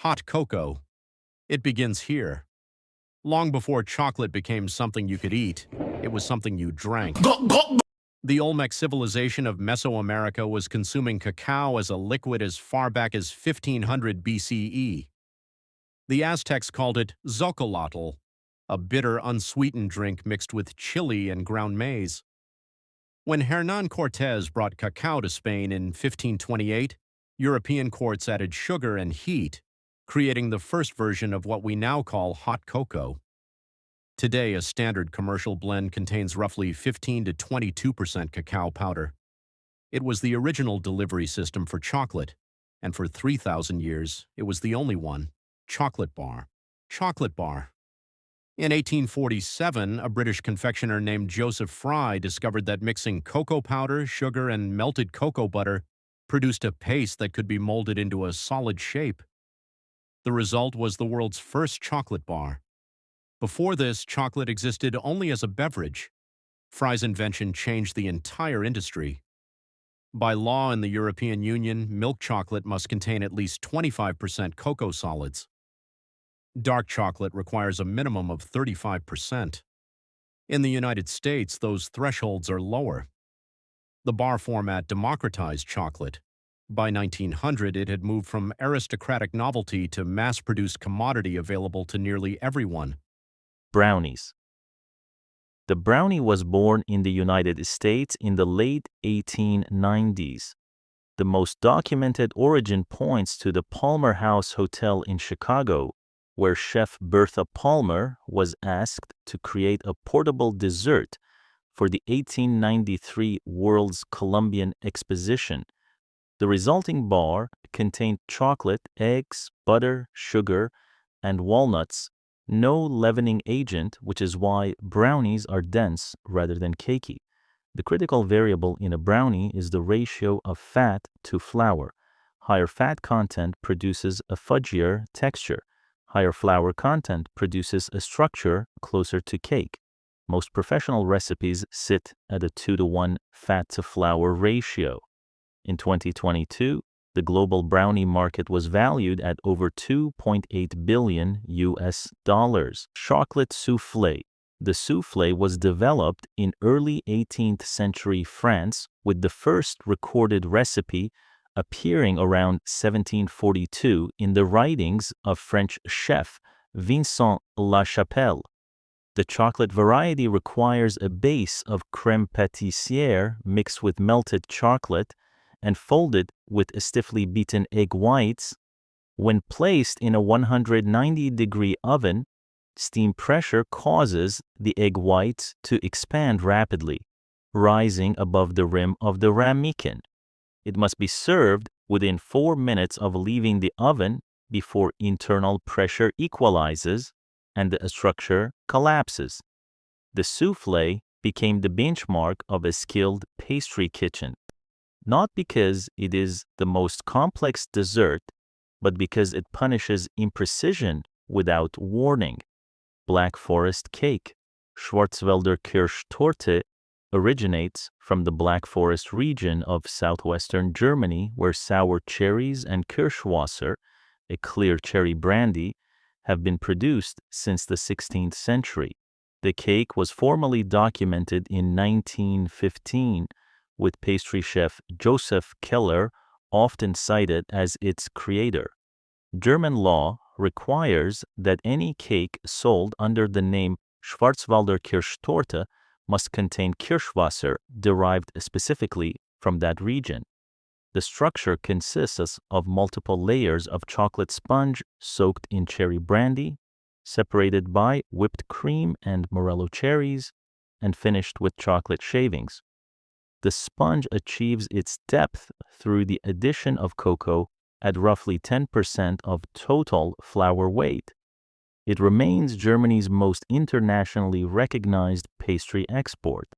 Hot cocoa. It begins here. Long before chocolate became something you could eat, it was something you drank. The Olmec civilization of Mesoamerica was consuming cacao as a liquid as far back as 1500 BCE. The Aztecs called it xocolotl, a bitter, unsweetened drink mixed with chili and ground maize. When Hernán Cortés brought cacao to Spain in 1528, European courts added sugar and heat, creating the first version of what we now call hot cocoa. Today, a standard commercial blend contains roughly 15 to 22% cacao powder. It was the original delivery system for chocolate, and for 3,000 years, it was the only one. Chocolate bar. Chocolate bar. In 1847, a British confectioner named Joseph Fry discovered that mixing cocoa powder, sugar, and melted cocoa butter produced a paste that could be molded into a solid shape. The result was the world's first chocolate bar. Before this, chocolate existed only as a beverage. Fry's invention changed the entire industry. By law in the European Union, milk chocolate must contain at least 25% cocoa solids. Dark chocolate requires a minimum of 35%. In the United States, those thresholds are lower. The bar format democratized chocolate. By 1900, it had moved from aristocratic novelty to mass-produced commodity available to nearly everyone. Brownies. The brownie was born in the United States in the late 1890s. The most documented origin points to the Palmer House Hotel in Chicago, where Chef Bertha Palmer was asked to create a portable dessert for the 1893 World's Columbian Exposition. The resulting bar contained chocolate, eggs, butter, sugar, and walnuts, no leavening agent, which is why brownies are dense rather than cakey. The critical variable in a brownie is the ratio of fat to flour. Higher fat content produces a fudgier texture. Higher flour content produces a structure closer to cake. Most professional recipes sit at a 2-to-1 fat-to-flour ratio. In 2022, the global brownie market was valued at over $2.8 billion US. Chocolate soufflé. The soufflé was developed in early 18th century France, with the first recorded recipe appearing around 1742 in the writings of French chef Vincent Lachapelle. The chocolate variety requires a base of crème pâtissière mixed with melted chocolate and folded with stiffly beaten egg whites. When placed in a 190-degree oven, steam pressure causes the egg whites to expand rapidly, rising above the rim of the ramekin. It must be served within 4 minutes of leaving the oven before internal pressure equalizes and the structure collapses. The soufflé became the benchmark of a skilled pastry kitchen, not because it is the most complex dessert, but because it punishes imprecision without warning. Black Forest cake, Schwarzwälder Kirschtorte, originates from the Black Forest region of southwestern Germany, where sour cherries and Kirschwasser, a clear cherry brandy, have been produced since the 16th century. The cake was formally documented in 1915, with pastry chef Joseph Keller often cited as its creator. German law requires that any cake sold under the name Schwarzwälder Kirschtorte must contain Kirschwasser derived specifically from that region. The structure consists of multiple layers of chocolate sponge soaked in cherry brandy, separated by whipped cream and morello cherries, and finished with chocolate shavings. The sponge achieves its depth through the addition of cocoa at roughly 10% of total flour weight. It remains Germany's most internationally recognized pastry export.